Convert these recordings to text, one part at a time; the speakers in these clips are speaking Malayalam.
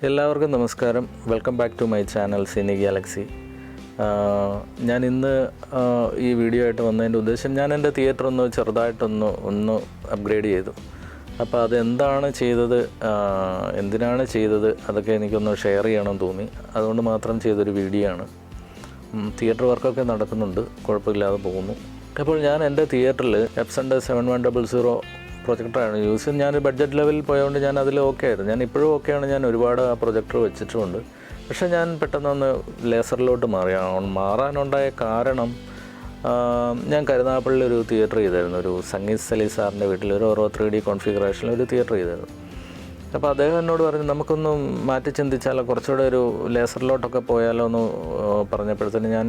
എല്ലാവർക്കും നമസ്കാരം. Welcome back to my channel cine galaxy. ഞാൻ ഇന്ന് ഈ വീഡിയോ ആയിട്ട് വന്നതിൻ്റെ ഉദ്ദേശം, ഞാൻ എൻ്റെ തിയേറ്റർ ചെറുതായിട്ടൊന്ന് അപ്ഗ്രേഡ് ചെയ്തു. അപ്പോൾ അതെന്താണ് ചെയ്തത്, എന്തിനാണ് ചെയ്തത്, അതൊക്കെ എനിക്കൊന്ന് ഷെയർ ചെയ്യണമെന്ന് തോന്നി. അതുകൊണ്ട് മാത്രം ചെയ്തൊരു വീഡിയോ ആണ്. തിയേറ്റർ വർക്കൊക്കെ നടക്കുന്നുണ്ട്, കുഴപ്പമില്ലാതെ പോകുന്നു. അപ്പോൾ ഞാൻ എൻ്റെ തിയേറ്ററിൽ എപ്സൻ്റെ 7100 പ്രൊജക്ടറാണ് യൂസ് ചെയ്യുന്നത്. ഞാൻ ബഡ്ജറ്റ് ലെവലിൽ പോയതുകൊണ്ട് ഞാൻ അതിൽ ഓക്കെ ആയിരുന്നു. ഞാൻ ഇപ്പോഴും ഓക്കെയാണ്. ഞാൻ ഒരുപാട് ആ പ്രൊജക്ടർ വെച്ചിട്ടുമുണ്ട്. പക്ഷേ ഞാൻ പെട്ടെന്നൊന്ന് ലേസറിലോട്ട് മാറാനുണ്ടായ കാരണം, ഞാൻ കരുനാഗപ്പള്ളിയിൽ ഒരു തിയേറ്റർ ചെയ്തായിരുന്നു. ഒരു സംഗീത് സലി സാറിൻ്റെ വീട്ടിൽ ഒരു 3D കോൺഫിഗറേഷനിൽ ഒരു തിയേറ്റർ ചെയ്തായിരുന്നു. അപ്പോൾ അദ്ദേഹം എന്നോട് പറഞ്ഞു, നമുക്കൊന്ന് മാറ്റി ചിന്തിച്ചാലോ, കുറച്ചുകൂടെ ഒരു ലേസറിലോട്ടൊക്കെ പോയാലോ എന്ന് പറഞ്ഞപ്പോഴത്തേന് ഞാൻ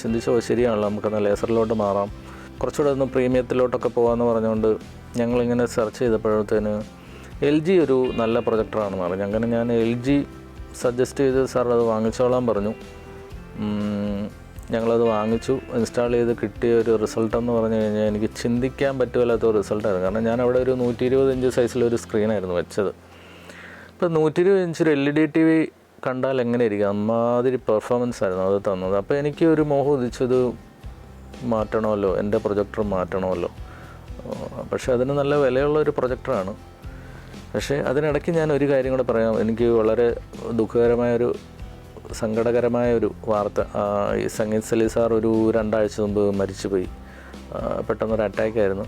ചിന്തിച്ചോ, ശരിയാണല്ലോ, നമുക്കൊന്ന് ലേസറിലോട്ട് മാറാം, കുറച്ചുകൂടെ ഒന്ന് പ്രീമിയത്തിലോട്ടൊക്കെ പോകാമെന്ന് പറഞ്ഞുകൊണ്ട് ഞങ്ങളിങ്ങനെ സെർച്ച് ചെയ്തപ്പോഴത്തേന് LG ഒരു നല്ല പ്രൊജക്ടറാണെന്ന് പറഞ്ഞു. അങ്ങനെ ഞാൻ LG സജസ്റ്റ് ചെയ്ത് സാർ അത് വാങ്ങിച്ചോളാൻ പറഞ്ഞു. ഞങ്ങളത് വാങ്ങിച്ചു. ഇൻസ്റ്റാൾ ചെയ്ത് കിട്ടിയ ഒരു റിസൾട്ടെന്ന് പറഞ്ഞു കഴിഞ്ഞാൽ എനിക്ക് ചിന്തിക്കാൻ പറ്റുമല്ലാത്ത റിസൾട്ടായിരുന്നു. കാരണം ഞാൻ അവിടെ ഒരു 120 ഇഞ്ച് സൈസിലൊരു സ്ക്രീനായിരുന്നു വെച്ചത്. ഇപ്പോൾ 120 ഇഞ്ച് ഒരു LED TV കണ്ടാൽ എങ്ങനെ ഇരിക്കും, അമ്മാതിരി പെർഫോമൻസ് ആയിരുന്നു അത് തന്നത്. അപ്പോൾ എനിക്ക് ഒരു മോഹം ഉദിച്ചത് മാറ്റണമല്ലോ, എൻ്റെ പ്രൊജക്ടർ മാറ്റണമല്ലോ. പക്ഷേ അതിന് നല്ല വിലയുള്ള ഒരു പ്രൊജക്ടറാണ്. പക്ഷേ അതിനിടയ്ക്ക് ഞാൻ ഒരു കാര്യം കൂടെ പറയാം. എനിക്ക് വളരെ ദുഃഖകരമായൊരു സങ്കടകരമായൊരു വാർത്ത. ഈ സംഗീത് സലി സാർ ഒരു 2 ആഴ്ച മുമ്പ് മരിച്ചുപോയി. പെട്ടെന്നൊരു അറ്റാക്കായിരുന്നു.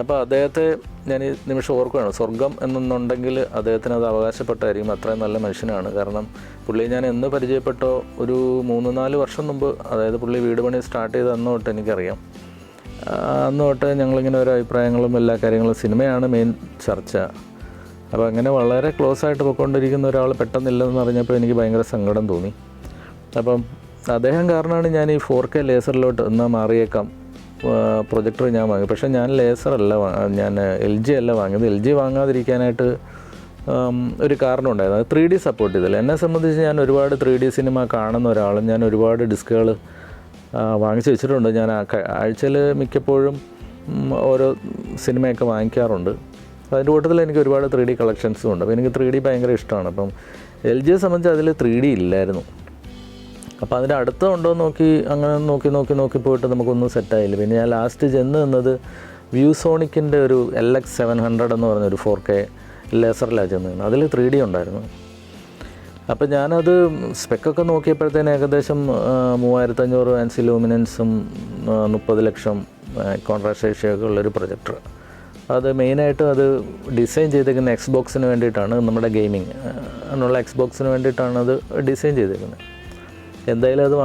അപ്പോൾ അദ്ദേഹത്തെ ഞാൻ ഈ നിമിഷം ഓർക്കുകയാണ്. സ്വർഗം എന്നുണ്ടെങ്കിൽ അദ്ദേഹത്തിന് അത് അവകാശപ്പെട്ടായിരിക്കും. അത്രയും നല്ല മനുഷ്യനാണ്. കാരണം പുള്ളി ഞാൻ എന്ന് പരിചയപ്പെട്ടോ ഒരു 3-4 വർഷം മുമ്പ്, അതായത് പുള്ളി വീട് പണി സ്റ്റാർട്ട് ചെയ്ത് അന്ന് തൊട്ട് എനിക്കറിയാം. അന്ന് തൊട്ട് ഞങ്ങളിങ്ങനെ ഓരോ അഭിപ്രായങ്ങളും എല്ലാ കാര്യങ്ങളും, സിനിമയാണ് മെയിൻ ചർച്ച. അപ്പോൾ അങ്ങനെ വളരെ ക്ലോസ് ആയിട്ട് പോയിക്കൊണ്ടിരിക്കുന്ന ഒരാൾ പെട്ടെന്നില്ലെന്ന് പറഞ്ഞപ്പോൾ എനിക്ക് ഭയങ്കര സങ്കടം തോന്നി. അപ്പം അദ്ദേഹം കാരണമാണ് ഞാൻ ഈ 4K ലേസറിലോട്ട് എന്നാൽ മാറിയേക്കാം പ്രൊജക്ടർ ഞാൻ വാങ്ങി. പക്ഷേ ഞാൻ ലേസറല്ല, ഞാൻ LG അല്ല വാങ്ങിയത്. LG വാങ്ങാതിരിക്കാനായിട്ട് ഒരു കാരണം ഉണ്ടായിരുന്നു. അത് 3D സപ്പോർട്ട് ചെയ്തില്ല. എന്നെ സംബന്ധിച്ച് ഞാൻ ഒരുപാട് 3D സിനിമ കാണുന്ന ഒരാളും, ഞാൻ ഒരുപാട് ഡിസ്കുകൾ വാങ്ങിച്ച് വെച്ചിട്ടുണ്ട്. ഞാൻ ആഴ്ചയിൽ മിക്കപ്പോഴും ഓരോ സിനിമയൊക്കെ വാങ്ങിക്കാറുണ്ട്. അതിൻ്റെ കൂട്ടത്തിൽ എനിക്ക് ഒരുപാട് 3D കളക്ഷൻസും ഉണ്ട്. അപ്പോൾ എനിക്ക് 3D ഭയങ്കര ഇഷ്ടമാണ്. അപ്പം LGയെ സംബന്ധിച്ച് അതിൽ 3D ഇല്ലായിരുന്നു. അപ്പോൾ അതിൻ്റെ അടുത്തുണ്ടോ നോക്കി, അങ്ങനെ നോക്കി പോയിട്ട് നമുക്കൊന്നും സെറ്റായില്ല. പിന്നെ ഞാൻ ലാസ്റ്റ് ചെന്ന് നിന്നത് വ്യൂസോണിക്കിൻ്റെ ഒരു LX700 എന്ന് പറഞ്ഞൊരു 4K ലേസറിലാണ് ചെന്ന് നിന്നത്. അതിൽ 3D ഉണ്ടായിരുന്നു. അപ്പോൾ ഞാനത് സ്പെക്കൊക്കെ നോക്കിയപ്പോഴത്തേന് ഏകദേശം 3500 ആൻസി ലൂമിനൻസും 30 ലക്ഷം കോൺട്രാസ്റ്റ് റേഷ്യോയൊക്കെ ഉള്ളൊരു പ്രൊജക്ടർ. അത് മെയിനായിട്ട് അത് ഡിസൈൻ ചെയ്തേക്കുന്ന എക്സ്ബോക്സിന് വേണ്ടിയിട്ടാണ്, നമ്മുടെ ഗെയിമിങ് എന്നുള്ള എക്സ്ബോക്സിന് വേണ്ടിയിട്ടാണ് അത് ഡിസൈൻ ചെയ്തേക്കുന്നത്. എന്തായാലും അത്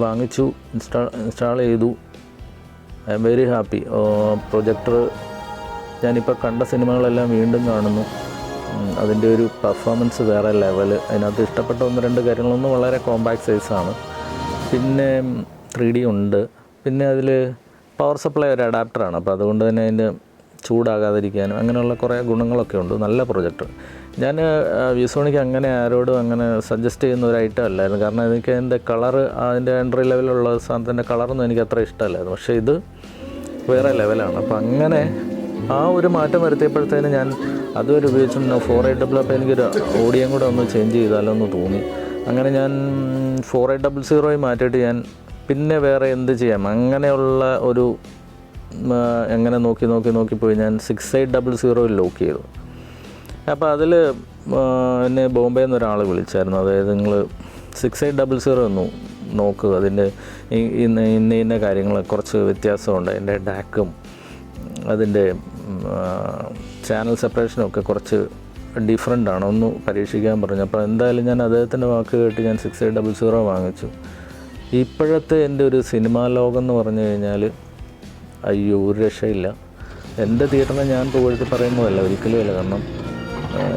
വാങ്ങിച്ചു. ഇൻസ്റ്റാൾ ചെയ്തു. I am very happy. Projector ഞാനിപ്പോൾ കണ്ട സിനിമകളെല്ലാം വീണ്ടും കാണുന്നു. അതിൻ്റെ ഒരു പെർഫോമൻസ് വേറെ ലെവൽ. അതിനകത്ത് ഇഷ്ടപ്പെട്ട 1-2 കാര്യങ്ങളൊന്നും വളരെ കോമ്പാക്ട് സൈസാണ്. പിന്നെ 3D ഉണ്ട്. പിന്നെ അതിൽ പവർ സപ്ലൈ ഒരു അഡാപ്റ്ററാണ്. അപ്പോൾ അതുകൊണ്ട് തന്നെ അതിൻ്റെ ചൂടാകാതിരിക്കാനും അങ്ങനെയുള്ള കുറേ ഗുണങ്ങളൊക്കെ ഉണ്ട്. നല്ല പ്രൊജക്ടർ. ഞാൻ വിസോണിക്ക് അങ്ങനെ ആരോടും അങ്ങനെ സജസ്റ്റ് ചെയ്യുന്ന ഒരു ഐറ്റം അല്ലായിരുന്നു. കാരണം എനിക്ക് അതിൻ്റെ കളറ്, അതിൻ്റെ എൻട്രി ലെവലുള്ള സാധനത്തിൻ്റെ കളറൊന്നും എനിക്ക് അത്ര ഇഷ്ടമല്ലായിരുന്നു. പക്ഷേ ഇത് വേറെ ലെവലാണ്. അപ്പോൾ അങ്ങനെ ആ ഒരു മാറ്റം വരുത്തിയപ്പോഴത്തേന് ഞാൻ അതുവരെ ഉപയോഗിച്ചിട്ടുണ്ട് 4800. അപ്പോൾ എനിക്കൊരു ഓഡിയം കൂടെ ഒന്ന് ചേഞ്ച് ചെയ്താലോ എന്ന് തോന്നി. അങ്ങനെ ഞാൻ 4800 മാറ്റിയിട്ട് ഞാൻ പിന്നെ വേറെ എന്ത് ചെയ്യാം, അങ്ങനെയുള്ള ഒരു എങ്ങനെ നോക്കിപ്പോയി ഞാൻ 6800 ലോക്ക് ചെയ്തു. അപ്പോൾ അതിൽ എന്നെ ബോംബെയിൽ നിന്ന് ഒരാൾ വിളിച്ചായിരുന്നു. അതായത് നിങ്ങൾ 6800 ഒന്ന് നോക്കുക, അതിൻ്റെ ഇന്ന കാര്യങ്ങൾ കുറച്ച് വ്യത്യാസമുണ്ട്, അതിൻ്റെ ഡാക്കും അതിൻ്റെ ചാനൽ സെപ്പറേഷനും ഒക്കെ കുറച്ച് ഡിഫറെൻ്റാണ്, ഒന്ന് പരീക്ഷിക്കാൻ പറഞ്ഞു. അപ്പോൾ എന്തായാലും ഞാൻ അദ്ദേഹത്തിൻ്റെ വാക്ക് കേട്ട് ഞാൻ 6800 വാങ്ങിച്ചു. ഇപ്പോഴത്തെ എൻ്റെ ഒരു സിനിമാ ലോകം എന്ന് പറഞ്ഞു കഴിഞ്ഞാൽ അയ്യോ ഒരു രക്ഷയില്ല. എൻ്റെ തിയേറ്ററിനെ ഞാൻ പുകഴ്ത്തി പറയുന്നതല്ല, ഒരിക്കലുമല്ല. കാരണം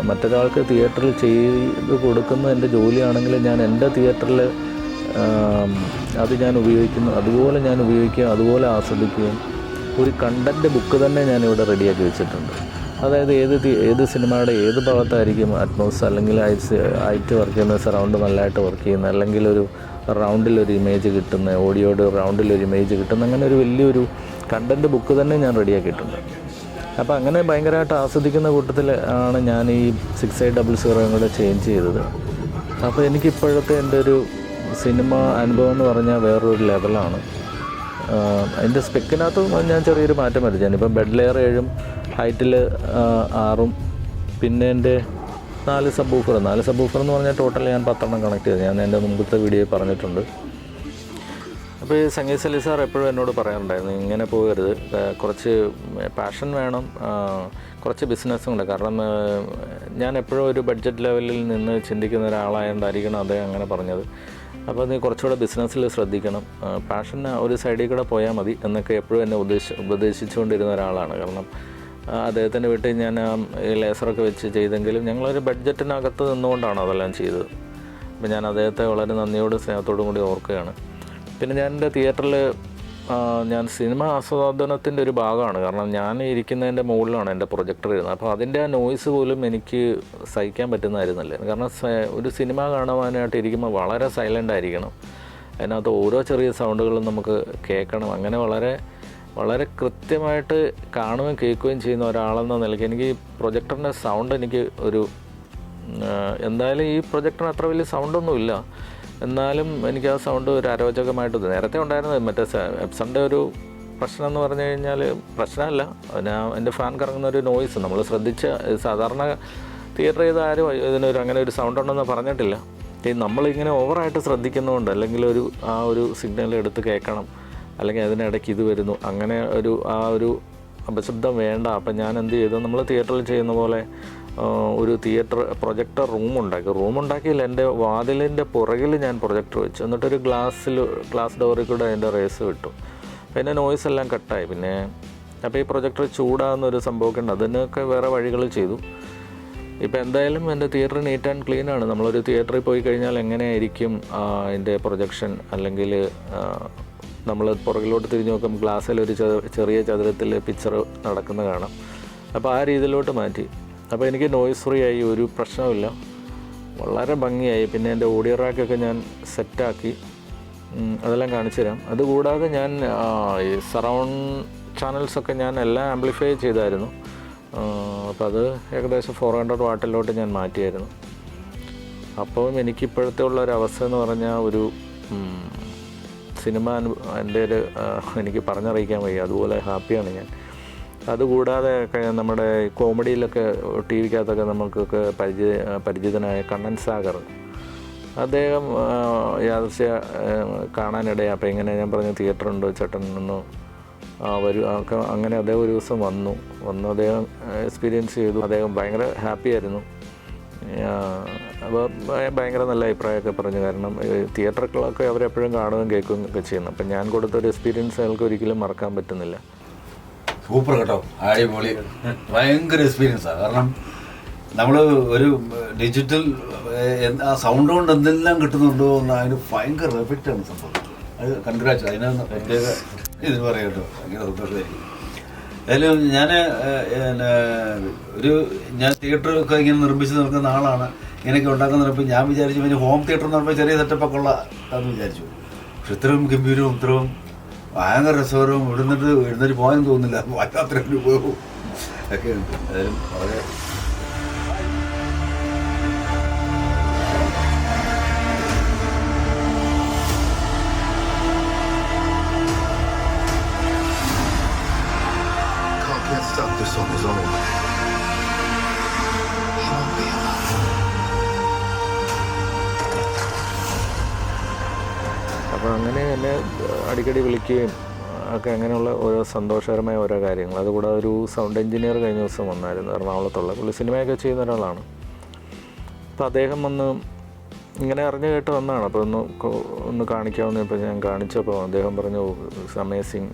മറ്റൊരാൾക്ക് തിയേറ്ററിൽ ചെയ്ത് കൊടുക്കുന്നത് എൻ്റെ ജോലിയാണെങ്കിൽ ഞാൻ എൻ്റെ തിയേറ്ററിൽ അത് ഞാൻ ഉപയോഗിക്കുന്നു, അതുപോലെ ഞാൻ ഉപയോഗിക്കുകയും അതുപോലെ ആസ്വദിക്കുകയും ഒരു കണ്ടൻറ്റ് ബുക്ക് തന്നെ ഞാനിവിടെ റെഡിയാക്കി വെച്ചിട്ടുണ്ട്. അതായത് ഏത് സിനിമയുടെ ഏത് ഭാഗത്തായിരിക്കും അറ്റ്മോസ് അല്ലെങ്കിൽ ഐറ്റ് വർക്ക് ചെയ്യുന്ന, സറൗണ്ട് നല്ലതായിട്ട് വർക്ക് ചെയ്യുന്ന, അല്ലെങ്കിൽ ഒരു റൗണ്ടിലൊരു ഇമേജ് കിട്ടുന്ന, ഓഡിയോയുടെ റൗണ്ടിലൊരു ഇമേജ് കിട്ടുന്ന, അങ്ങനെ ഒരു വലിയൊരു കണ്ടൻറ്റ് ബുക്ക് തന്നെ ഞാൻ റെഡിയാക്കിയിട്ടുണ്ട്. അപ്പോൾ അങ്ങനെ ഭയങ്കരമായിട്ട് ആസ്വദിക്കുന്ന കൂട്ടത്തിൽ ആണ് ഞാൻ ഈ 6800 കൂടെ ചേഞ്ച് ചെയ്തത്. അപ്പോൾ എനിക്കിപ്പോഴത്തെ എൻ്റെ ഒരു സിനിമ അനുഭവം എന്ന് പറഞ്ഞാൽ വേറൊരു ലെവലാണ്. അതിൻ്റെ സ്പെക്കിനകത്ത് ഞാൻ ചെറിയൊരു മാറ്റം വരുത്തി. ഞാനിപ്പം ബെഡ് ലെയർ 7, ഹൈറ്റിൽ 6, പിന്നെ എൻ്റെ 4 സബ് വൂഫർ എന്ന് പറഞ്ഞാൽ ടോട്ടൽ ഞാൻ 10 കണക്ട് ചെയ്തു. ഞാൻ എൻ്റെ മുമ്പത്തെ വീഡിയോയിൽ പറഞ്ഞിട്ടുണ്ട്. അപ്പോൾ ഈ സംഗീത് സലി സാർ എപ്പോഴും എന്നോട് പറയാറുണ്ടായിരുന്നു, ഇങ്ങനെ പോകരുത്, കുറച്ച് പാഷൻ വേണം, കുറച്ച് ബിസിനസ്സും ഉണ്ട്. കാരണം ഞാൻ എപ്പോഴും ഒരു ബഡ്ജറ്റ് ലെവലിൽ നിന്ന് ചിന്തിക്കുന്ന ഒരാളായതുകൊണ്ടായിരിക്കണം അദ്ദേഹം അങ്ങനെ പറഞ്ഞത്. അപ്പോൾ നീ കുറച്ചുകൂടെ ബിസിനസ്സിൽ ശ്രദ്ധിക്കണം, പാഷൻ ഒരു സൈഡിൽ കൂടെ പോയാൽ മതി എന്നൊക്കെ എപ്പോഴും എന്നെ ഉപദേശിച്ചുകൊണ്ടിരുന്ന ഒരാളാണ്. കാരണം അദ്ദേഹത്തിൻ്റെ വീട്ടിൽ ഞാൻ ലേസറൊക്കെ വെച്ച് ചെയ്തെങ്കിലും ഞങ്ങളൊരു ബഡ്ജറ്റിനകത്ത് നിന്നുകൊണ്ടാണ് അതെല്ലാം ചെയ്തത്. അപ്പോൾ ഞാൻ അദ്ദേഹത്തെ വളരെ നന്ദിയോടും സ്നേഹത്തോടും കൂടി ഓർക്കുകയാണ്. പിന്നെ ഞാൻ എൻ്റെ തിയേറ്ററിൽ ഞാൻ സിനിമ ആസ്വാദനത്തിൻ്റെ ഒരു ഭാഗമാണ്. കാരണം ഞാൻ ഇരിക്കുന്നതിൻ്റെ മുകളിലാണ് എൻ്റെ പ്രൊജക്ടർ ഇരുന്നത്. അപ്പോൾ അതിൻ്റെ ആ നോയ്സ് പോലും എനിക്ക് സഹിക്കാൻ പറ്റുന്നതായിരുന്നില്ല. കാരണം ഒരു സിനിമ കാണുവാനായിട്ട് ഇരിക്കുമ്പോൾ വളരെ സൈലൻ്റ് ആയിരിക്കണം, അതിനകത്ത് ഓരോ ചെറിയ സൗണ്ടുകളും നമുക്ക് കേൾക്കണം. അങ്ങനെ വളരെ കൃത്യമായിട്ട് കാണുകയും കേൾക്കുകയും ചെയ്യുന്ന ഒരാളെന്ന നിലയ്ക്ക് എനിക്ക് പ്രൊജക്ടറിൻ്റെ സൗണ്ട് എനിക്ക് എന്തായാലും ഈ പ്രൊജക്ടറിന് അത്ര വലിയ സൗണ്ടൊന്നുമില്ല, എന്നാലും എനിക്ക് ആ സൗണ്ട് ഒരു അരോചകമായിട്ട് നേരത്തെ ഉണ്ടായിരുന്നത്. മറ്റേ എപ്സണിൻ്റെ ഒരു പ്രശ്നം എന്ന് പറഞ്ഞു കഴിഞ്ഞാൽ, പ്രശ്നമല്ല, എൻ്റെ ഫാൻ കറങ്ങുന്ന ഒരു നോയ്സ് നമ്മൾ ശ്രദ്ധിച്ച, സാധാരണ തിയേറ്റർ ചെയ്ത ആരും ഇതിനൊരു അങ്ങനെ ഒരു സൗണ്ട് ഉണ്ടെന്ന് പറഞ്ഞിട്ടില്ല. നമ്മളിങ്ങനെ ഓവറായിട്ട് ശ്രദ്ധിക്കുന്നതുകൊണ്ട്, അല്ലെങ്കിൽ ആ ഒരു സിഗ്നൽ എടുത്ത് കേൾക്കണം, അല്ലെങ്കിൽ അതിനിടയ്ക്ക് ഇത് വരുന്നു, അങ്ങനെ ആ ഒരു അപശബ്ദം വേണ്ട. അപ്പം ഞാൻ എന്ത് ചെയ്തു, നമ്മൾ തിയേറ്ററിൽ ചെയ്യുന്ന പോലെ ഒരു പ്രൊജക്ടർ റൂമുണ്ടാക്കിയില്ല, എൻ്റെ വാതിലിൻ്റെ പുറകിൽ ഞാൻ പ്രൊജക്ടർ വെച്ചു. എന്നിട്ടൊരു ഗ്ലാസ് ഡോറിൽ കൂടെ അതിൻ്റെ റേസ് വിട്ടു. പിന്നെ നോയ്സ് എല്ലാം കട്ടായി. പിന്നെ അപ്പോൾ ഈ പ്രൊജക്ടർ ചൂടാകുന്ന ഒരു സംഭവമൊക്കെ ഉണ്ട്, അതിനൊക്കെ വേറെ വഴികൾ ചെയ്തു. ഇപ്പോൾ എന്തായാലും എൻ്റെ തിയേറ്റർ നീറ്റ് ആൻഡ് ക്ലീൻ ആണ്. നമ്മളൊരു തിയേറ്ററിൽ പോയി കഴിഞ്ഞാൽ എങ്ങനെയായിരിക്കും അതിൻ്റെ പ്രൊജക്ഷൻ, അല്ലെങ്കിൽ നമ്മൾ പുറകിലോട്ട് തിരിഞ്ഞ് നോക്കുമ്പോൾ ഗ്ലാസ്സിൽ ഒരു ചെറിയ ചതുരത്തിൽ പിക്ചർ നടക്കുന്ന കാണാം. അപ്പോൾ ആ രീതിയിലോട്ട് മാറ്റി. അപ്പോൾ എനിക്ക് നോയ്സ് ഫ്രീ ആയി, ഒരു പ്രശ്നമില്ല, വളരെ ഭംഗിയായി. പിന്നെ എൻ്റെ ഓഡിയോ റാക്കൊക്കെ ഞാൻ സെറ്റാക്കി, അതെല്ലാം കാണിച്ചു തരാം. അതുകൂടാതെ ഞാൻ ഈ സറൗണ്ട് ചാനൽസൊക്കെ ഞാൻ എല്ലാം ആംപ്ലിഫൈ ചെയ്തായിരുന്നു. അപ്പോൾ അത് ഏകദേശം 400 വാട്ടിലോട്ട് ഞാൻ മാറ്റിയായിരുന്നു. അപ്പം എനിക്കിപ്പോഴത്തെ ഉള്ളൊരവസ്ഥ എന്ന് പറഞ്ഞാൽ ഒരു സിനിമ എൻ്റെ എനിക്ക് പറഞ്ഞറിയിക്കാൻ വയ്യ, അതുപോലെ ഹാപ്പിയാണ് ഞാൻ. അതുകൂടാതെ നമ്മുടെ കോമഡിയിലൊക്കെ ടി വിക്കകത്തൊക്കെ നമുക്കൊക്കെ പരിചിതനായ കണ്ണൻ സാഗർ, അദ്ദേഹം യാദൃശ്യ കാണാനിടയായി. അപ്പോൾ ഇങ്ങനെ ഞാൻ പറഞ്ഞു തിയേറ്ററുണ്ടോ ചേട്ടൻ ഒന്ന് വരും, അങ്ങനെ അദ്ദേഹം ഒരു ദിവസം വന്നു അദ്ദേഹം എക്സ്പീരിയൻസ് ചെയ്തു. അദ്ദേഹം ഭയങ്കര ഹാപ്പിയായിരുന്നു. അപ്പോൾ ഭയങ്കര നല്ല അഭിപ്രായമൊക്കെ പറഞ്ഞു. കാരണം തിയേറ്ററുകളൊക്കെ അവരെപ്പോഴും കാണുകയും കേൾക്കുകയും ഒക്കെ ചെയ്യുന്നു. അപ്പം ഞാൻ കൊടുത്തൊരു എക്സ്പീരിയൻസ് അയാൾക്ക് ഒരിക്കലും മറക്കാൻ പറ്റുന്നില്ല. സൂപ്പർ കേട്ടോ, അടിപൊളി, ഭയങ്കര എക്സ്പീരിയൻസാണ്. കാരണം നമ്മൾ ഒരു ഡിജിറ്റൽ സൗണ്ട് കൊണ്ട് എന്തെല്ലാം കിട്ടുന്നുണ്ടോ എന്ന് അതിന് ഭയങ്കര എഫക്റ്റാണ് സംഭവം. അത് കൺഗ്രാറ്റ്സ്, അതിനൊന്ന് പ്രത്യേക ഇതിന് പറയാം കേട്ടോ, ഭയങ്കര സന്തോഷമായിരിക്കും. ഏതായാലും ഞാൻ ഞാൻ തിയേറ്ററൊക്കെ ഇങ്ങനെ നിർമ്മിച്ച് നിൽക്കുന്ന ആളാണ്, ഇങ്ങനെയൊക്കെ ഉണ്ടാക്കുന്നപ്പോൾ ഞാൻ വിചാരിച്ചു പിന്നെ ഹോം തിയേറ്റർ എന്ന് പറയുമ്പോൾ ചെറിയ സെറ്റപ്പൊക്കെ ഉള്ള അതെന്ന് വിചാരിച്ചു. പക്ഷെ ഇത്രയും ഗംഭീരവും ഇത്രയും ഭയങ്കര രസകരവും എഴുന്നേറ്റ് പോകാൻ തോന്നുന്നില്ല, അത്രയും രൂപവും ഒക്കെ ഉണ്ട്. ഏതായാലും വളരെ stop this on his own. He won't be alone. അപ്പോൾ അങ്ങനെ എന്നെ അടിക്കടി വിളിക്കുകയും ഒക്കെ അങ്ങനെയുള്ള ഓരോ സന്തോഷകരമായ ഓരോ കാര്യങ്ങൾ. അതുകൂടാതെ ഒരു സൗണ്ട് എഞ്ചിനീയർ കഴിഞ്ഞ ദിവസം വന്നായിരുന്നു, എറണാകുളത്തുള്ള പുള്ളി സിനിമയൊക്കെ ചെയ്യുന്ന ഒരാളാണ്. അപ്പോൾ അദ്ദേഹം വന്ന് ഇങ്ങനെ അറിഞ്ഞു കേട്ട് വന്നതാണ്. അപ്പോൾ ഒന്ന് കാണിക്കാമെന്ന് ഇപ്പോൾ ഞാൻ കാണിച്ചപ്പോൾ അദ്ദേഹം പറഞ്ഞു അമേസിങ്,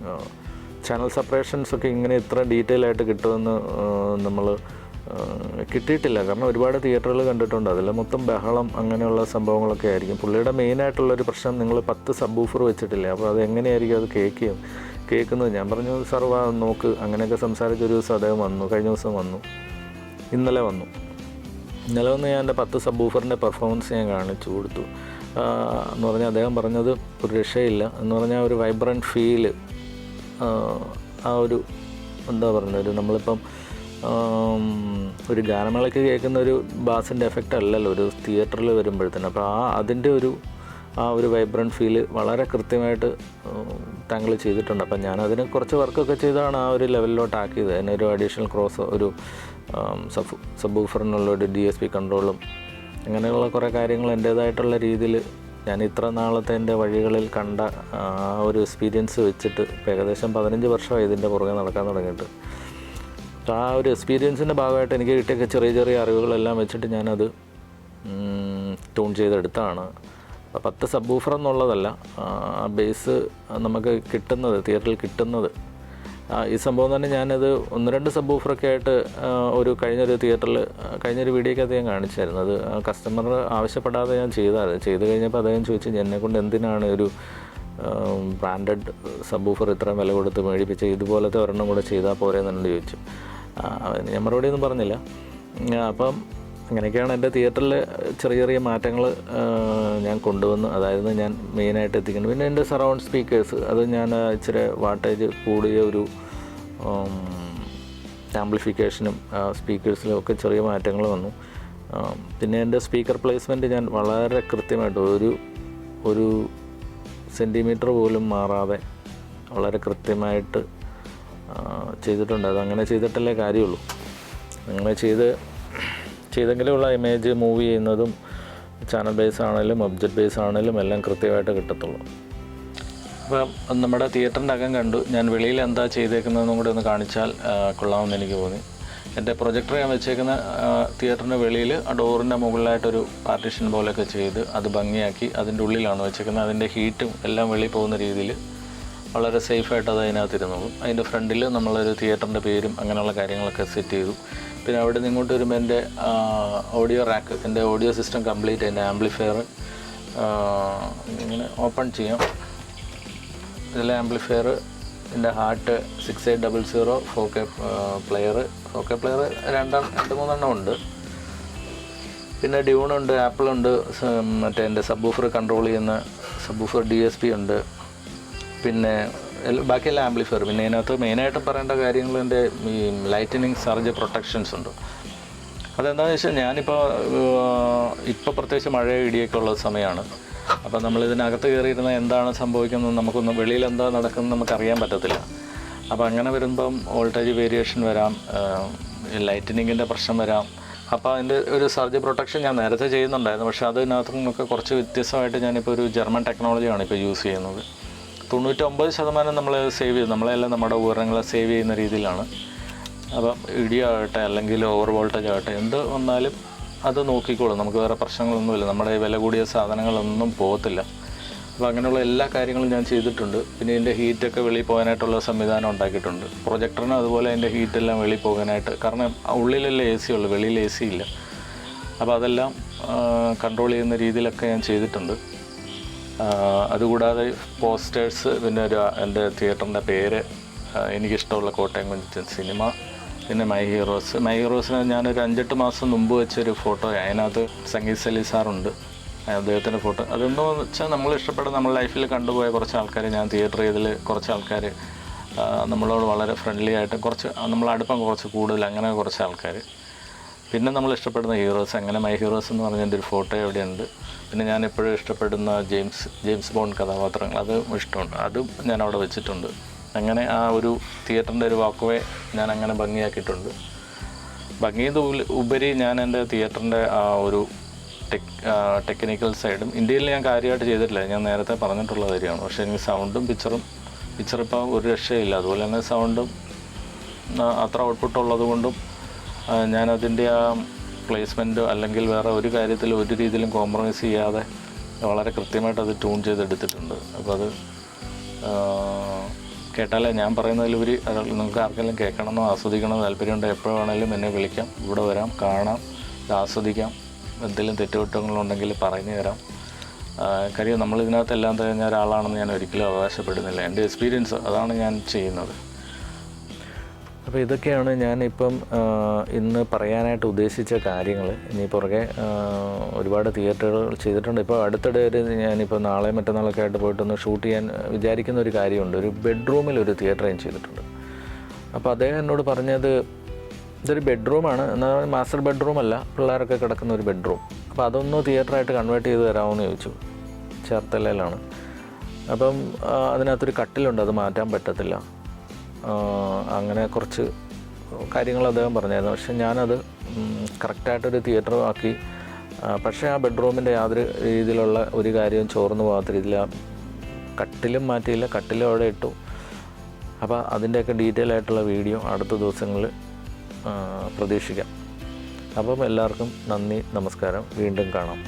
ചാനൽ സെപ്പറേഷൻസൊക്കെ ഇങ്ങനെ ഇത്ര ഡീറ്റെയിൽ ആയിട്ട് കിട്ടുമെന്ന് നമ്മൾ കിട്ടിയിട്ടില്ല. കാരണം ഒരുപാട് തിയേറ്ററുകൾ കണ്ടിട്ടുണ്ട്, അതിൽ മൊത്തം ബഹളം അങ്ങനെയുള്ള സംഭവങ്ങളൊക്കെ ആയിരിക്കും. പുള്ളിയുടെ മെയിനായിട്ടുള്ളൊരു പ്രശ്നം, നിങ്ങൾ 10 സബ് വൂഫർ വെച്ചിട്ടില്ല, അപ്പോൾ അത് എങ്ങനെയായിരിക്കും അത് കേൾക്കുന്നത്. ഞാൻ പറഞ്ഞു സാർ വാ നോക്ക്, അങ്ങനെയൊക്കെ സംസാരിച്ചൊരു ദിവസം അദ്ദേഹം വന്നു, കഴിഞ്ഞ ദിവസം വന്നു, ഇന്നലെ വന്ന് ഞാൻ എൻ്റെ 10 സബ് വൂഫറിൻ്റെ പെർഫോമൻസ് ഞാൻ കാണിച്ചു കൊടുത്തു. എന്ന് പറഞ്ഞാൽ അദ്ദേഹം പറഞ്ഞത് ഒരു രക്ഷയില്ല എന്ന് പറഞ്ഞാൽ ഒരു വൈബ്രൻറ്റ് ഫീല്, ആ ഒരു എന്താ പറയുന്നത്, ഒരു നമ്മളിപ്പം ഒരു ഗാനമേളയ്ക്ക് കേൾക്കുന്ന ഒരു ബാസിൻ്റെ എഫക്റ്റ് അല്ലല്ലോ ഒരു തിയേറ്ററിൽ വരുമ്പോഴത്തേന്. അപ്പോൾ അതിൻ്റെ ആ ഒരു വൈബ്രൻറ്റ് ഫീല് വളരെ കൃത്യമായിട്ട് താങ്കൾ ചെയ്തിട്ടുണ്ട്. അപ്പം ഞാനതിന് കുറച്ച് വർക്കൊക്കെ ചെയ്താണ് ആ ഒരു ലെവലിലോട്ടാക്കിയത്. അതിനൊരു അഡീഷണൽ ക്രോസ്, ഒരു സബ് വൂഫറിനുള്ള ഒരു DSP കൺട്രോളും അങ്ങനെയുള്ള കുറേ കാര്യങ്ങൾ എൻ്റേതായിട്ടുള്ള രീതിയിൽ ഞാൻ ഇത്ര നാളത്തെ എൻ്റെ വഴികളിൽ കണ്ട ആ ഒരു എക്സ്പീരിയൻസ് വെച്ചിട്ട് ഏകദേശം 15 വർഷമായി ഇതിൻ്റെ പുറകെ നടക്കാൻ തുടങ്ങിയിട്ട്. ആ ഒരു എക്സ്പീരിയൻസിൻ്റെ ഭാഗമായിട്ട് എനിക്ക് കിട്ടിയ ചെറിയ അറിവുകളെല്ലാം വെച്ചിട്ട് ഞാനത് ട്യൂൺ ചെയ്തെടുത്താണ്. 10 സബ് വൂഫർ എന്നുള്ളതല്ല, ബേസ് നമുക്ക് കിട്ടുന്നത്, തിയേറ്ററിൽ കിട്ടുന്നത് ഈ സംഭവം തന്നെ. ഞാനത് 1-2 സബ് വൂഫറൊക്കെ ആയിട്ട് കഴിഞ്ഞൊരു തിയേറ്ററിൽ കഴിഞ്ഞൊരു വീഡിയോക്കകത്ത് ഞാൻ കാണിച്ചായിരുന്നു. അത് കസ്റ്റമർ ആവശ്യപ്പെടാതെ ഞാൻ ചെയ്ത് കഴിഞ്ഞപ്പോൾ അദ്ദേഹം ചോദിച്ചു, എന്നെക്കൊണ്ട് എന്തിനാണ് ഒരു ബ്രാൻഡഡ് സബ് വൂഫർ ഇത്രയും വില കൊടുത്ത് മേടിപ്പിച്ച് ഇതുപോലത്തെ ഒരെണ്ണം കൂടെ ചെയ്താൽ പോരെ എന്നോട് ചോദിച്ചു. ഞാൻ മറുപടിയൊന്നും പറഞ്ഞില്ല. അപ്പം അങ്ങനെയൊക്കെയാണ് എൻ്റെ തിയേറ്ററിൽ ചെറിയ മാറ്റങ്ങൾ ഞാൻ കൊണ്ടുവന്ന്, അതായത് ഞാൻ മെയിനായിട്ട് എത്തിക്കുന്നത്. പിന്നെ എൻ്റെ സറൗണ്ട് സ്പീക്കേഴ്സ്, അത് ഞാൻ ഇച്ചിരി വാട്ടേജ് കൂടിയ ഒരു ആംപ്ലിഫിക്കേഷനും സ്പീക്കേഴ്സിലും ഒക്കെ ചെറിയ മാറ്റങ്ങൾ വന്നു. പിന്നെ എൻ്റെ സ്പീക്കർ പ്ലേസ്മെൻറ്റ് ഞാൻ വളരെ കൃത്യമായിട്ട് ഒരു സെൻറ്റിമീറ്റർ പോലും മാറാതെ വളരെ കൃത്യമായിട്ട് ചെയ്തിട്ടുണ്ട്. അതങ്ങനെ ചെയ്തിട്ടല്ലേ കാര്യമുള്ളൂ. അങ്ങനെ ചെയ്തെങ്കിലേ ഉള്ള ഇമേജ് മൂവ് ചെയ്യുന്നതും ചാനൽ ബേസ് ആണെങ്കിലും ഒബ്ജക്റ്റ് ബേസ് ആണെങ്കിലും എല്ലാം കൃത്യമായിട്ട് കിട്ടത്തുള്ളൂ. അപ്പം നമ്മുടെ തിയേറ്ററിൻ്റെ അകം കണ്ടു. ഞാൻ വെളിയിൽ എന്താ ചെയ്തേക്കുന്നതെന്നും കൂടെ ഒന്ന് കാണിച്ചാൽ കൊള്ളാമെന്ന് എനിക്ക് തോന്നി. എൻ്റെ പ്രൊജക്ടർ ഞാൻ വെച്ചേക്കുന്ന തിയേറ്ററിൻ്റെ വെളിയിൽ ആ ഡോറിൻ്റെ മുകളിലായിട്ടൊരു പാർട്ടീഷൻ പോലെയൊക്കെ ചെയ്ത് അത് ഭംഗിയാക്കി അതിൻ്റെ ഉള്ളിലാണ് വെച്ചേക്കുന്നത്. അതിൻ്റെ ഹീറ്റും എല്ലാം വെളിയിൽ പോകുന്ന രീതിയിൽ വളരെ സേഫായിട്ട് അത് അതിനകത്ത് ഇരുന്നോളും. അതിൻ്റെ ഫ്രണ്ടിൽ നമ്മളൊരു തിയേറ്ററിൻ്റെ പേരും അങ്ങനെയുള്ള കാര്യങ്ങളൊക്കെ സെറ്റ് ചെയ്തു. പിന്നെ അവിടെ നിന്ന് ഇങ്ങോട്ട് വരുമ്പോൾ എൻ്റെ ഓഡിയോ റാക്ക്, എൻ്റെ ഓഡിയോ സിസ്റ്റം കംപ്ലീറ്റ്, എൻ്റെ ആംപ്ലിഫയർ ഇങ്ങനെ ഓപ്പൺ ചെയ്യാം. ഇതിലെ ആംപ്ലിഫയർ, എൻ്റെ ഹാർട്ട് 6800 4K പ്ലെയർ 2-3 ഉണ്ട്. പിന്നെ ഡ്യൂണുണ്ട്, ആപ്പിളുണ്ട്, മറ്റേ എൻ്റെ സബ് വൂഫർ കൺട്രോൾ ചെയ്യുന്ന സബ് വൂഫർ DSP ഉണ്ട്. പിന്നെ ബാക്കിയെല്ലാം ആംപ്ലിഫയർ. പിന്നെ ഇതിനകത്ത് മെയിനായിട്ട് പറയേണ്ട കാര്യങ്ങൾ എൻ്റെ ഈ ലൈറ്റനിങ് സർജ് പ്രൊട്ടക്ഷൻസ് ഉണ്ട്. അതെന്താണെന്ന് വെച്ചാൽ ഇപ്പോൾ പ്രത്യേകിച്ച് മഴ ഇടിയൊക്കെ ഉള്ള സമയമാണ്. അപ്പോൾ നമ്മളിതിനകത്ത് കയറിയിരുന്ന എന്താണ് സംഭവിക്കുന്നത്, നമുക്കൊന്നും വെളിയിൽ എന്താ നടക്കുന്നത് നമുക്കറിയാൻ പറ്റത്തില്ല. അപ്പോൾ അങ്ങനെ വരുമ്പം വോൾട്ടേജ് വേരിയേഷൻ വരാം, ലൈറ്റനിങ്ങിൻ്റെ പ്രശ്നം വരാം. അപ്പോൾ അതിൻ്റെ ഒരു സർജ് പ്രൊട്ടക്ഷൻ ഞാൻ നേരത്തെ ചെയ്യുന്നുണ്ടായിരുന്നു. പക്ഷേ അതിനകത്ത് നിന്നൊക്കെ കുറച്ച് വ്യത്യസ്തമായിട്ട് ഞാനിപ്പോൾ ഒരു ജർമ്മൻ ടെക്നോളജിയാണ് ഇപ്പോൾ യൂസ് ചെയ്യുന്നത്. 99% നമ്മൾ സേവ് ചെയ്ത്, നമ്മളെല്ലാം നമ്മുടെ ഉപകരണങ്ങളെ സേവ് ചെയ്യുന്ന രീതിയിലാണ്. അപ്പം ഇടിയാകട്ടെ അല്ലെങ്കിൽ ഓവർ വോൾട്ടേജ് ആകട്ടെ എന്ത് വന്നാലും അത് നോക്കിക്കോളും. നമുക്ക് വേറെ പ്രശ്നങ്ങളൊന്നുമില്ല, നമ്മുടെ വില കൂടിയ സാധനങ്ങളൊന്നും പോകത്തില്ല. അപ്പോൾ അങ്ങനെയുള്ള എല്ലാ കാര്യങ്ങളും ഞാൻ ചെയ്തിട്ടുണ്ട്. പിന്നെ ഇതിൻ്റെ ഹീറ്റൊക്കെ വെളിയിൽ പോകാനായിട്ടുള്ള സംവിധാനം ഉണ്ടാക്കിയിട്ടുണ്ട്. പ്രൊജക്ടറിനും അതുപോലെ അതിൻ്റെ ഹീറ്റെല്ലാം വെളിയിൽ പോകാനായിട്ട്, കാരണം ഉള്ളിലല്ലേ AC ഉള്ളൂ, വെളിയിൽ AC ഇല്ല. അപ്പോൾ അതെല്ലാം കൺട്രോൾ ചെയ്യുന്ന രീതിയിലൊക്കെ ഞാൻ ചെയ്തിട്ടുണ്ട്. അതുകൂടാതെ പോസ്റ്റേഴ്സ്, പിന്നെ എൻ്റെ തിയേറ്ററിൻ്റെ പേര്, എനിക്കിഷ്ടമുള്ള കോട്ടയം കുഞ്ഞച്ചൻ സിനിമ, പിന്നെ മൈ ഹീറോസിന് ഞാനൊരു 5-8 മാസം മുമ്പ് വെച്ചൊരു ഫോട്ടോ. അതിനകത്ത് സംഗീത് സലി സാറുണ്ട്, അദ്ദേഹത്തിൻ്റെ ഫോട്ടോ. അതെന്ന് വെച്ചാൽ നമ്മൾ ഇഷ്ടപ്പെടുന്ന നമ്മൾ ലൈഫിൽ കണ്ടുപോയ കുറച്ച് ആൾക്കാർ, ഞാൻ തിയേറ്റർ ചെയ്തതിൽ കുറച്ച് ആൾക്കാർ നമ്മളോട് വളരെ ഫ്രണ്ട്ലി ആയിട്ട് കുറച്ച് നമ്മളടുപ്പം കുറച്ച് കൂടുതൽ, അങ്ങനെ കുറച്ച് ആൾക്കാർ. പിന്നെ നമ്മൾ ഇഷ്ടപ്പെടുന്ന ഹീറോസ്, അങ്ങനെ മൈ ഹീറോസ് എന്ന് പറഞ്ഞതിൻ്റെ ഒരു ഫോട്ടോ എവിടെയുണ്ട്. പിന്നെ ഞാൻ എപ്പോഴും ഇഷ്ടപ്പെടുന്ന ജെയിംസ് ബോണ്ട് കഥാപാത്രങ്ങൾ, അതും ഇഷ്ടമുണ്ട്, അതും ഞാൻ അവിടെ വെച്ചിട്ടുണ്ട്. അങ്ങനെ ആ ഒരു തിയേറ്ററിൻ്റെ ഒരു വാക്ക് ഞാൻ അങ്ങനെ ഭംഗിയാക്കിയിട്ടുണ്ട്. ഭംഗിയത് ഉപരി ഞാൻ എൻ്റെ തിയേറ്ററിൻ്റെ ആ ഒരു ടെക്നിക്കൽ സൈഡും ഇന്ത്യയിൽ ഞാൻ കാര്യമായിട്ട് ചെയ്തിട്ടില്ല, ഞാൻ നേരത്തെ പറഞ്ഞിട്ടുള്ള കാര്യമാണ്. പക്ഷേ എനിക്ക് സൗണ്ടും പിക്ചറിപ്പോൾ ഒരു രക്ഷയില്ല. അതുപോലെ തന്നെ സൗണ്ടും അത്ര ഔട്ട്പുട്ട് ഉള്ളത് കൊണ്ടും ഞാനതിൻ്റെ ആ പ്ലേസ്മെൻറ്റ് അല്ലെങ്കിൽ വേറെ ഒരു കാര്യത്തിൽ ഒരു രീതിയിലും കോംപ്രമൈസ് ചെയ്യാതെ വളരെ കൃത്യമായിട്ട് അത് ട്യൂൺ ചെയ്തെടുത്തിട്ടുണ്ട്. അപ്പോൾ അത് കേട്ടാലേ ഞാൻ പറയുന്നതിലുപരി നിങ്ങൾക്ക് ആർക്കെങ്കിലും കേൾക്കണമെന്നോ ആസ്വദിക്കണമെന്നോ താല്പര്യമുണ്ടെങ്കിൽ എപ്പോഴും വേണമെങ്കിലും എന്നെ വിളിക്കാം, ഇവിടെ വരാം, കാണാം, ഇത് ആസ്വദിക്കാം. എന്തെങ്കിലും തെറ്റുകുറ്റങ്ങളുണ്ടെങ്കിൽ പറഞ്ഞു തരാം. കാര്യം നമ്മളിതിനകത്ത് എല്ലാം തികഞ്ഞ ഒരാളാണെന്ന് ഞാൻ ഒരിക്കലും അവകാശപ്പെടുന്നില്ല. എൻ്റെ എക്സ്പീരിയൻസ് അതാണ് ഞാൻ ചെയ്യുന്നത്. അപ്പോൾ ഇതൊക്കെയാണ് ഞാനിപ്പം ഇന്ന് പറയാനായിട്ട് ഉദ്ദേശിച്ച കാര്യങ്ങൾ. ഇനി പുറകെ ഒരുപാട് തിയേറ്ററുകൾ ചെയ്തിട്ടുണ്ട്. ഇപ്പോൾ അടുത്തിടെ ഞാനിപ്പോൾ നാളെ മറ്റന്നാളൊക്കെ ആയിട്ട് പോയിട്ടൊന്ന് ഷൂട്ട് ചെയ്യാൻ വിചാരിക്കുന്ന ഒരു കാര്യമുണ്ട്. ഒരു ബെഡ്റൂമിൽ ഒരു തിയേറ്റർ ഞാൻ ചെയ്തിട്ടുണ്ട്. അപ്പോൾ അദ്ദേഹം എന്നോട് പറഞ്ഞത് ഇതൊരു ബെഡ്റൂമാണ്, എന്നാൽ മാസ്റ്റർ ബെഡ്റൂമല്ല, പിള്ളേരൊക്കെ കിടക്കുന്ന ഒരു ബെഡ്റൂം. അപ്പോൾ അതൊന്ന് തിയേറ്ററായിട്ട് കൺവേർട്ട് ചെയ്ത് തരാമെന്ന് ചോദിച്ചു. ചേർത്തലയിലാണ്. അപ്പം അതിനകത്തൊരു കട്ടിലുണ്ട്, അത് മാറ്റാൻ പറ്റത്തില്ല. അങ്ങനെ കുറച്ച് കാര്യങ്ങൾ അദ്ദേഹം പറഞ്ഞായിരുന്നു. പക്ഷെ ഞാനത് കറക്റ്റായിട്ടൊരു തിയേറ്റർ ആക്കി. പക്ഷേ ആ ബെഡ്റൂമിൻ്റെ യാതൊരു രീതിയിലുള്ള ഒരു കാര്യവും ചോർന്നു പോകാത്ത രീതിയിൽ ആ കട്ടിലും മാറ്റിയില്ല, കട്ടിലും അവിടെ ഇട്ടു. അപ്പോൾ അതിൻ്റെയൊക്കെ ഡീറ്റെയിൽ ആയിട്ടുള്ള വീഡിയോ അടുത്ത ദിവസങ്ങളിൽ പ്രതീക്ഷിക്കാം. അപ്പം എല്ലാവർക്കും നന്ദി, നമസ്കാരം, വീണ്ടും കാണാം.